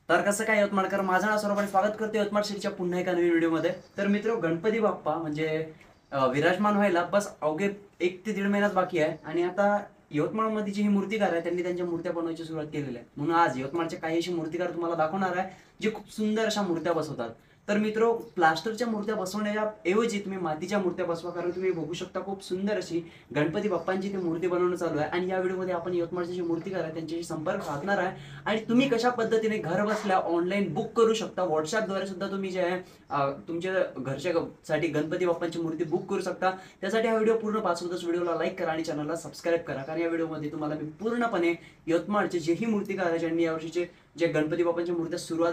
तर कसं काय यवतमाळकर, माझं नाव सर्वपणे स्वागत करतो यवतमाळ सिटीच्या पुन्हा एका नवीन व्हिडिओमध्ये. तर मित्र, गणपती बाप्पा म्हणजे विराजमान व्हायला बस अवघे 1 ते दीड महिनाच बाकी आहे. आणि आता यवतमाळमध्ये जी ही मूर्तिकार आहे त्यांनी त्यांच्या मूर्त्या बनवायची सुरुवात केलेली आहे. म्हणून आज यवतमाळचे काही असे मूर्तिकार तुम्हाला दाखवणार आहे जे खूप सुंदर अशा मूर्त्या बसवतात. तर मित्र, प्लास्टरच्या मूर्त्या बसवण्याच्या ऐवजी तुम्ही मातीच्या मूर्त्या बसवा, कारण तुम्ही बघू शकता खूप सुंदर अशी गणपती बाप्पांची ती मूर्ती बनवणं चालू आहे. आणि या व्हिडिओमध्ये आपण यवतमाळचे जे मूर्तिकार आहे त्यांच्याशी संपर्क साधणार आहे आणि तुम्ही कशा पद्धतीने घर बसल्या ऑनलाईन बुक करू शकता. व्हॉट्सअपद्वारे सुद्धा तुम्ही जे आहे तुमच्या घरच्या साठी गणपती बाप्पांची मूर्ती बुक करू शकता. त्यासाठी हा व्हिडिओ पूर्ण पाचवतच व्हिडिओला लाईक करा आणि चॅनलला सबस्क्राईब करा, कारण या व्हिडिओमध्ये तुम्हाला मी पूर्णपणे यवतमाळचे जेही मूर्तिकार आहे ज्यांनी यावर्षीचे जे गणपती बाप्पांच्या मूर्त्या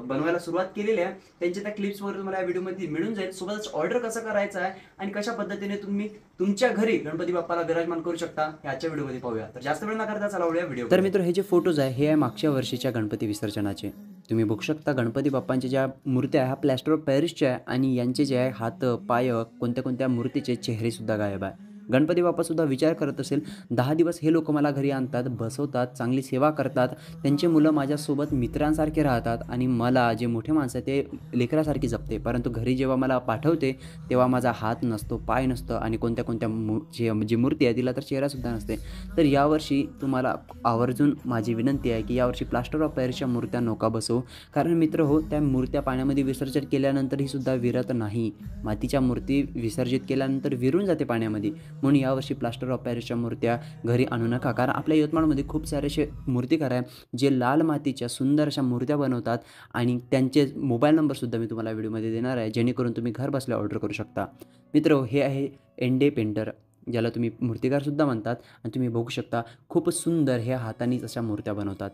बनवायला सुरुवात केलेली आहे त्यांच्या त्या क्लिप्स वगैरे तुम्हाला या व्हिडिओमध्ये मिळून जाईल. सोबतच ऑर्डर कसं करायचं आहे आणि कशा पद्धतीने तुम्ही तुमच्या घरी गणपती बाप्पाला विराजमान करू शकता ह्याच्या व्हिडिओमध्ये पाहूया. तर जास्त वेळ न करता चला व्हिडिओ. तर मित्र, हे जे फोटोज आहे हे आहे मागच्या वर्षीच्या गणपती विसर्जनाचे. तुम्ही बघू शकता गणपती बाप्पांच्या ज्या मूर्त्या ह्या प्लॅस्टर ऑफ पॅरिसच्या आहे आणि यांचे जे आहे हात पाय कोणत्या कोणत्या मूर्तीचे चेहरे सुद्धा गायब आहे. गणपती बाप्पासुद्धा विचार करत असेल, 10 दिवस हे लोक मला घरी आणतात, बसवतात, चांगली सेवा करतात, त्यांचे मुलं माझ्यासोबत मित्रांसारखे राहतात आणि मला जे मोठे माणसं आहे ते लेकरासारखी जपते, परंतु घरी जेव्हा मला पाठवते तेव्हा माझा हात नसतो, पाय नसतं आणि कोणत्या कोणत्या जी मूर्ती आहे तिला तर चेहरासुद्धा नसते. तर यावर्षी तुम्हाला आवर्जून माझी विनंती आहे की यावर्षी प्लास्टर ऑफ पॅरिसच्या मूर्त्या नका बसवू, कारण मित्र हो, त्या मूर्त्या पाण्यामध्ये विसर्जन केल्यानंतरही सुद्धा विरत नाही. मातीच्या मूर्ती विसर्जित केल्यानंतर विरून जाते पाण्यामध्ये. म्हणून यावर्षी प्लास्टर ऑफ पॅरिसच्या मूर्त्या घरी आणू नका, कारण आपल्या यवतमाळमध्ये खूप सारे असे मूर्तिकार आहे जे लाल मातीच्या सुंदर अशा मूर्त्या बनवतात आणि त्यांचे मोबाईल नंबरसुद्धा मी तुम्हाला व्हिडिओमध्ये देणार आहे, जेणेकरून तुम्ही घर बसल्या ऑर्डर करू शकता. मित्र, हे आहे एंडे पेंटर, ज्याला तुम्ही मूर्तिकारसुद्धा म्हणतात. आणि तुम्ही बघू शकता खूपच सुंदर हे हातानेच अशा मूर्त्या बनवतात.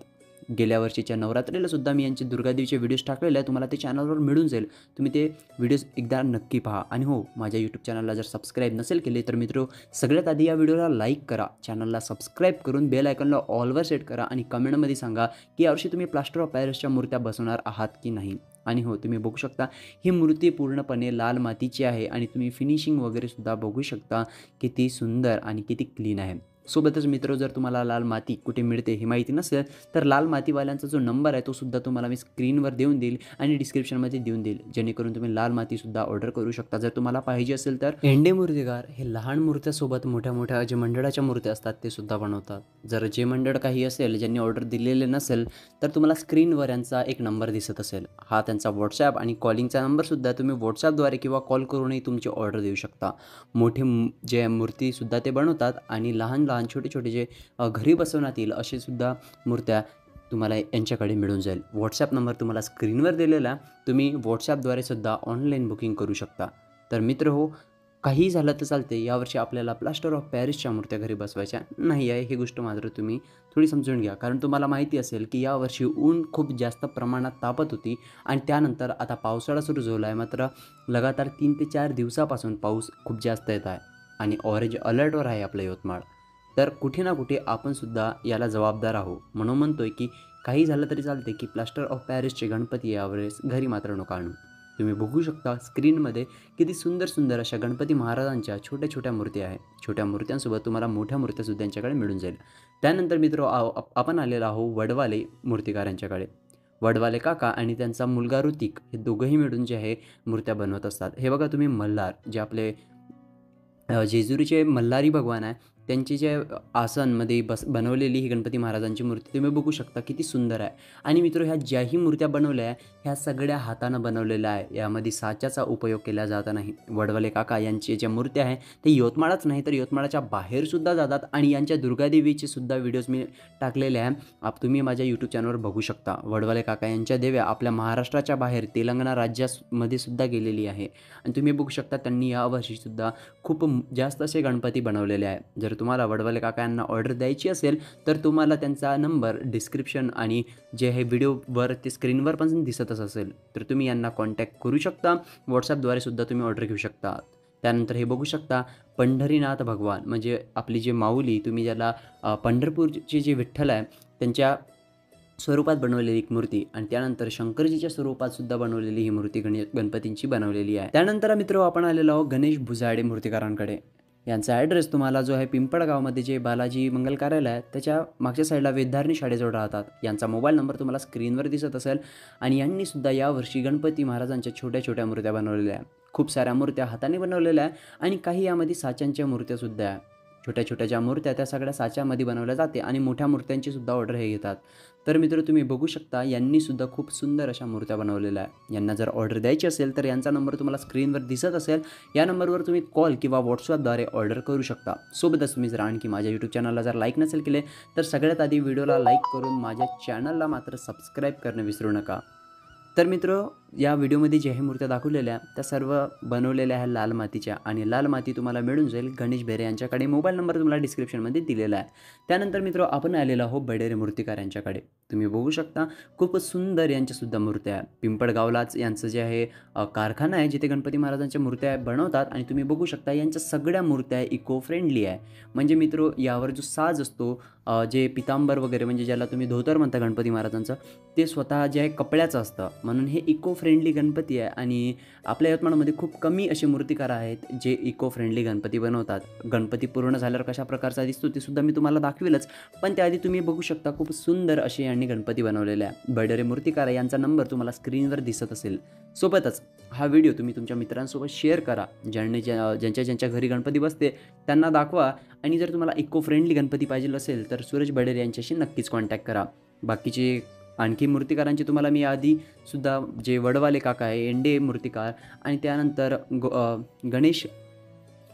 गेल्या वर्षीच्या नवरात्रीला सुद्धा मी यांचे दुर्गादेवीचे व्हिडिओज टाकलेले आहे, तुम्हाला ते चॅनलवर मिळून जाईल. तुम्ही ते व्हिडिओज एकदा नक्की पहा. आणि हो, माझ्या यूट्यूब चॅनलला जर सबस्क्राईब नसेल केले तर मित्र, सगळ्यात आधी या व्हिडिओला लाईक करा, चॅनलला सबस्क्राईब करून बेल आयकॉनला ऑलवर सेट करा आणि कमेंटमध्ये सांगा की यावर्षी तुम्ही प्लास्टर ऑफ पॅरिसच्या मूर्त्या बसवणार आहात की नाही. आणि हो, तुम्ही बघू शकता ही मूर्ती पूर्णपणे लाल मातीची आहे आणि तुम्ही फिनिशिंग वगैरे सुद्धा बघू शकता किती सुंदर आणि किती क्लीन आहे. सोबतच मित्र, जर तुम्हाला लाल माती कुठे मिळते हे माहिती नसेल तर लाल मातीवाल्यांचा जो नंबर आहे तो सुद्धा तुम्हाला मी स्क्रीनवर देऊन देईल आणि डिस्क्रिप्शनमध्ये देऊन देईल, जेणेकरून तुम्ही लाल मातीसुद्धा ऑर्डर करू शकता जर तुम्हाला पाहिजे असेल तर. एंडे मूर्तिकार हे लहान मूर्त्यासोबत मोठ्या मोठ्या जे मंडळाच्या मूर्त्या असतात ते सुद्धा बनवतात. जर जे मंडळ काही असेल ज्यांनी ऑर्डर दिलेले नसेल तर तुम्हाला स्क्रीनवर यांचा एक नंबर दिसत असेल, हा त्यांचा व्हॉट्सॲप आणि कॉलिंगचा नंबरसुद्धा तुम्ही व्हॉट्सॲपद्वारे किंवा कॉल करूनही तुमची ऑर्डर देऊ शकता. मोठे जे मूर्तीसुद्धा ते बनवतात आणि लहान लहान छोटे छोटे जे घरी बसवण्यात येईल असे सुद्धा मूर्त्या तुम्हाला यांच्याकडे मिळून जाईल. व्हॉट्सॲप नंबर तुम्हाला स्क्रीनवर दिलेला, तुम्ही व्हॉट्सॲपद्वारे सुद्धा ऑनलाईन बुकिंग करू शकता. तर मित्र हो, काही झालं तर चालते, यावर्षी आपल्याला प्लास्टर ऑफ पॅरिसच्या मूर्त्या घरी बसवायच्या नाही आहे, ही गोष्ट मात्र तुम्ही थोडी समजून घ्या. कारण तुम्हाला माहिती असेल की यावर्षी ऊन खूप जास्त प्रमाणात तापत होती आणि त्यानंतर आता पावसाळा सुरू झाला आहे, मात्र लगातार 3 ते 4 दिवसापासून पाऊस खूप जास्त येत आहे आणि ऑरेंज अलर्टवर आहे आपलं यवतमाळ. तर कुठे ना कुठे आपण सुद्धा याला जबाबदार आहोत. म्हणून म्हणतोय की काही झालं तरी चालते की प्लास्टर ऑफ पॅरिसचे गणपती यावेळेस घरी मात्र नका आणू. तुम्ही बघू शकता स्क्रीनमध्ये किती सुंदर सुंदर अशा गणपती महाराजांच्या छोट्या छोट्या मूर्त्या आहेत. छोट्या मूर्त्यांसोबत तुम्हाला मोठ्या मूर्त्यासुद्धा यांच्याकडे मिळून जाईल. त्यानंतर मित्र, आपण आलेलो आहोत वडवाले मूर्तिकारांच्याकडे. वडवाले काका आणि त्यांचा मुलगा ऋतिक हे दोघंही मिळून जे आहे मूर्त्या बनवत असतात. हे बघा तुम्ही, मल्हार जे आपले जेजुरीचे मल्हारी भगवान आहे त्यांची जे आसनमध्ये बनवलेली ही गणपती महाराजांची मूर्ती तुम्ही बघू शकता किती सुंदर आहे. आणि मित्र, ह्या ज्याही मूर्त्या बनवल्या आहे ह्या सगळ्या हातानं बनवलेल्या आहे, यामध्ये साच्याचा उपयोग केला जात नाही. वडवले काका यांचे ज्या मूर्त्या आहे ते यवतमाळच नाही तर यवतमाळच्या बाहेरसुद्धा जातात आणि यांच्या दुर्गादेवीचे सुद्धा व्हिडिओज मी टाकलेले आहे, तुम्ही माझ्या यूट्यूब चॅनलवर बघू शकता. वडवले काका यांच्या देव्या आपल्या महाराष्ट्राच्या बाहेर तेलंगणा राज्यामध्ये सुद्धा गेलेली आहे आणि तुम्ही बघू शकता त्यांनी यावर्षीसुद्धा खूप जास्त असे गणपती बनवलेले आहे. जर तुम्हाला वडवले काका यांना ऑर्डर द्यायची असेल तर तुम्हाला त्यांचा नंबर डिस्क्रिप्शन आणि जे हे व्हिडिओवर ते स्क्रीनवर पण दिसतच असेल तर तुम्ही यांना कॉन्टॅक्ट करू शकता. व्हॉट्सॲपद्वारे सुद्धा तुम्ही ऑर्डर घेऊ शकता. त्यानंतर हे बघू शकता पंढरीनाथ भगवान म्हणजे आपली जे माऊली, तुम्ही ज्याला पंढरपूरचे जे विठ्ठल आहे त्यांच्या स्वरूपात बनवलेली एक मूर्ती आणि त्यानंतर शंकरजीच्या स्वरूपात सुद्धा बनवलेली ही मूर्ती गणपतींची बनवलेली आहे. त्यानंतर मित्र, आपण आलेलो आहोत गणेश भुजाडे मूर्तिकारांकडे. यांचा ॲड्रेस तुम्हाला जो आहे पिंपळगावमध्ये जे बालाजी मंगल कार्यालय आहे त्याच्या मागच्या साईडला वेदारणी शाळेजवळ राहतात. यांचा मोबाईल नंबर तुम्हाला स्क्रीनवर दिसत असेल. आणि यांनीसुद्धा यावर्षी गणपती महाराजांच्या छोट्या छोट्या मूर्त्या बनवलेल्या आहे. खूप साऱ्या मूर्त्या हाताने बनवलेल्या आहे आणि काही यामध्ये साच्यांच्या मूर्त्यासुद्धा आहे. छोट्या छोट्या ज्या मूर्त्या त्या सगळ्या साच्यामध्ये बनवल्या जाते आणि मोठ्या मूर्त्यांची सुद्धा ऑर्डर हे घेतात. तर मित्र तुम्ही बघू शकता यांनीसुद्धा खूप सुंदर अशा मूर्त्या बनवलेल्या आहे. यांना जर ऑर्डर द्यायची असेल तर यांचा नंबर तुम्हाला स्क्रीनवर दिसत असेल. या नंबरवर तुम्ही कॉल किंवा व्हॉट्सअपद्वारे ऑर्डर करू शकता. सोबतच तुम्ही जर आणखी माझ्या यूट्यूब चॅनलला जर लाईक नसेल केले तर सगळ्यात आधी व्हिडिओला लाईक करून माझ्या चॅनलला मात्र सबस्क्राईब करणं विसरू नका. तर मित्र या व्हिडिओमध्ये ज्या मूर्त्या दाखवलेल्या त्या सर्व बनवलेल्या आहेत लाल मातीच्या आणि लाल माती तुम्हाला मिळून जाईल गणेश बेरे यांच्याकडे. मोबाईल नंबर तुम्हाला डिस्क्रिप्शनमध्ये दिलेला आहे. त्यानंतर मित्र आपण आलेलो आहोत बडेरे मूर्तिकार यांच्याकडे. तुम्ही बघू शकता खूपच सुंदर यांच्यासुद्धा मूर्त्या आहे. पिंपळगावलाच यांचं जे आहे कारखाना आहे जिथे गणपती महाराजांच्या मूर्त्या बनवतात. आणि तुम्ही बघू शकता यांच्या सगळ्या मूर्त्या इको फ्रेंडली आहे. म्हणजे मित्र यावर जो साज असतो जे पितांबर वगैरे म्हणजे ज्याला तुम्ही धोतर म्हणता गणपती महाराजांचं ते स्वतः जे आहे कपड्याचं असतं. म्हणून हे इको फ्रेंडली गणपती आहे. आणि आपल्या यवतमाळमध्ये खूप कमी असे मूर्तिकार आहेत जे इको फ्रेंडली गणपती बनवतात. गणपती पूर्ण झाल्यावर कशा प्रकारचा दिसतो ते सुद्धा मी तुम्हाला दाखवेलच. पण त्याआधी तुम्ही बघू शकता खूप सुंदर असे यांनी गणपती बनवलेले आहे. बडेरे मूर्तिकार यांचा नंबर तुम्हाला स्क्रीनवर दिसत असेल. सोबतच हा व्हिडिओ तुम्ही तुमच्या मित्रांसोबत शेअर करा. ज्यांच्या घरी गणपती बसते त्यांना दाखवा. आणि जर तुम्हाला इको फ्रेंडली गणपती पाहिजे असेल तर सूरज बडेरे यांच्याशी नक्कीच कॉन्टॅक्ट करा. बाकीचे आणखी मूर्तिकारांचे तुम्हाला मी आधीसुद्धा जे वडवाले काका आहे एंडे मूर्तिकार आणि त्यानंतर गणेश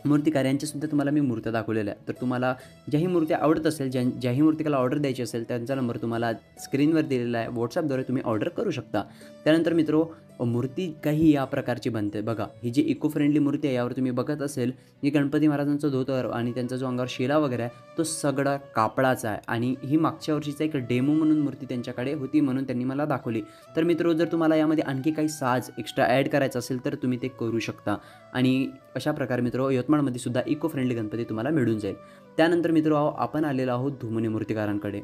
मूर्तिकार यांच्यासुद्धा तुम्हाला मी मूर्त्या दाखवलेल्या आहेत. तर तुम्हाला ज्याही मूर्त्या आवडत असेल ज्याही मूर्तिकाला ऑर्डर द्यायची असेल त्यांचा नंबर तुम्हाला स्क्रीनवर दिलेला आहे. व्हॉट्सअपद्वारे तुम्ही ऑर्डर करू शकता. त्यानंतर मित्रो मूर्ती काही या प्रकारची बनते बघा. ही जी इको फ्रेंडली मूर्ती आहे यावर तुम्ही बघत असेल की गणपती महाराजांचं धोतर आणि त्यांचा जो अंगावर शेला वगैरे आहे तो सगळा कापडाचा आहे. आणि ही मागच्या वर्षीचा एक डेमो म्हणून मूर्ती त्यांच्याकडे होती म्हणून त्यांनी मला दाखवली. तर मित्रो जर तुम्हाला यामध्ये आणखी काही साज एक्स्ट्रा ॲड करायचं असेल तर तुम्ही ते करू शकता. आणि अशा प्रकारे मित्रो यवतमाळमध्ये सुद्धा इको फ्रेंडली गणपती तुम्हाला मिळून जाईल. त्यानंतर मित्रो आपण आलेलो आहोत धुमने मूर्तिकारांकडे.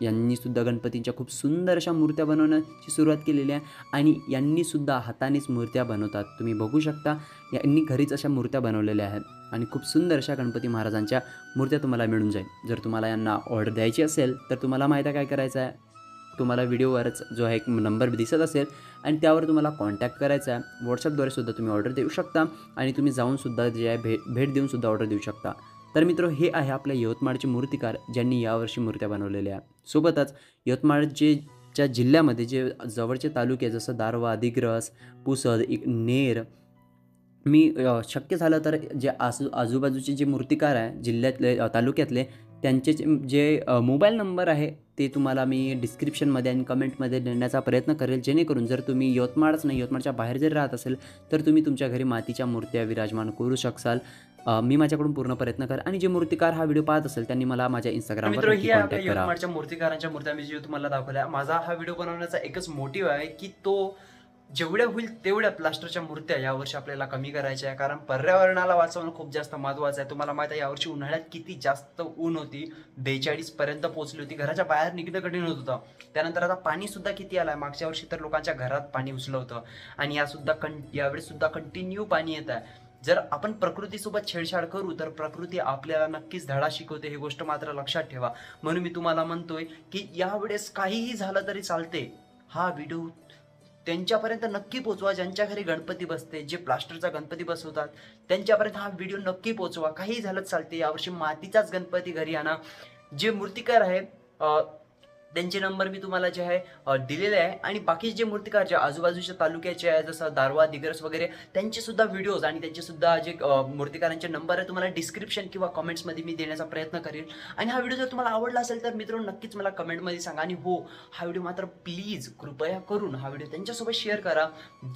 यांनीसुद्धा गणपतींच्या खूप सुंदर अशा मूर्त्या बनवण्याची सुरुवात केलेली आहे. आणि यांनीसुद्धा हातानेच मूर्त्या बनवतात. तुम्ही बघू शकता यांनी घरीच अशा मूर्त्या बनवलेल्या आहेत. आणि खूप सुंदर अशा गणपती महाराजांच्या मूर्त्या तुम्हाला मिळून जाईल. जर तुम्हाला यांना ऑर्डर द्यायची असेल तर तुम्हाला माहिती आहे काय करायचं आहे. तुम्हाला व्हिडिओवरच जो आहे एक नंबर दिसत असेल आणि त्यावर तुम्हाला कॉन्टॅक्ट करायचा आहे. व्हॉट्सअपद्वारे सुद्धा तुम्ही ऑर्डर देऊ शकता. आणि तुम्ही जाऊनसुद्धा जे आहे भेट देऊनसुद्धा ऑर्डर देऊ शकता. तर मित्र हे आहे आपल्या यवतमाळचे मूर्तिकार ज्यांनी यावर्षी मूर्त्या बनवलेल्या आहेत. सोबतच यवतमाळच्या जिल्ह्यामध्ये जे जवळचे तालुके जसं दारव्हा, दिग्रस, पुसद, नेर मी शक्य झालं तर जे आजूबाजूचे जे मूर्तिकार आहे जिल्ह्यातले तालुक्यातले त्यांचे जे मोबाईल नंबर आहे ते तुम्हाला मी डिस्क्रिप्शनमध्ये आणि कमेंटमध्ये देण्याचा प्रयत्न करेल. जेणेकरून जर तुम्ही यवतमाळच नाही यवतमाळच्या बाहेर जरी राहत असेल तर तुम्ही तुमच्या घरी मातीच्या मूर्त्या विराजमान करू शकाल. मी माझ्याकडून पूर्ण प्रयत्न कर. आणि जे मूर्तिकार हा व्हिडिओ पाहत असेल त्यांनी मला माझ्या इंस्टाग्रामवर कॉन्टॅक्ट करा. यवतमाळच्या मूर्तिकारांच्या मूर्त्या मी जे तुम्हाला दाखवल्या. माझा हा व्हिडिओ बनवण्याचा एकच मोटिव्ह आहे की तो जेवढ्या होईल तेवढ्या प्लास्टरच्या मूर्त्या यावर्षी आपल्याला कमी करायच्या आहे. कारण पर्यावरणाला वाचवणं खूप जास्त महत्त्वाचं आहे. तुम्हाला माहिती आहे यावर्षी उन्हाळ्यात किती जास्त ऊन होती. 42 पर्यंत पोहोचली होती. घराच्या बाहेर निघणं कठीण होत होतं. त्यानंतर आता पाणी सुद्धा किती आलंय. मागच्या वर्षी तर लोकांच्या घरात पाणी घुसलं होतं आणि यावेळेस सुद्धा कंटिन्यू पाणी येत आहे. जर आपण प्रकृतीसोबत छेडछाड करू तर प्रकृती आपल्याला नक्कीच धडा शिकवते. ही गोष्ट मात्र लक्षात ठेवा. म्हणून मी तुम्हाला म्हणतोय की यावेळेस काहीही झालं तरी चालते. हा व्हिडिओ त्यांच्यापर्यंत नक्की पोचवा ज्यांच्या घरी गणपती बसते, जे प्लास्टरचा गणपती बसवतात त्यांच्यापर्यंत हा व्हिडिओ नक्की पोचवा. काहीही झालं चालते. यावर्षी मातीचाच गणपती घरी आणा. जे मूर्तिकार आहे त्यांचे नंबर मी तुम्हाला जे आहे दिलेले आहे. आणि बाकी जे मूर्तिकार जे आजूबाजूच्या तालुक्याचे आहे जसं दारवा, दिग्रस वगैरे त्यांचे सुद्धा व्हिडिओज आणि त्यांचे सुद्धा जे मूर्तिकारांचे नंबर आहे तुम्हाला डिस्क्रिप्शन किंवा कमेंट्समध्ये मी देण्याचा प्रयत्न करेन. आणि हा व्हिडिओ जर तुम्हाला आवडला असेल तर मित्रांनो नक्कीच मला कमेंटमध्ये सांगा. आणि हो हा व्हिडिओ मात्र प्लीज कृपया करून हा व्हिडिओ त्यांच्यासोबत शेअर करा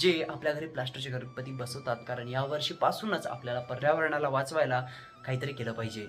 जे आपल्या घरी प्लास्टरचे गणपती बसवतात. कारण यावर्षीपासूनच आपल्याला पर्यावरणाला वाचवायला काहीतरी केलं पाहिजे.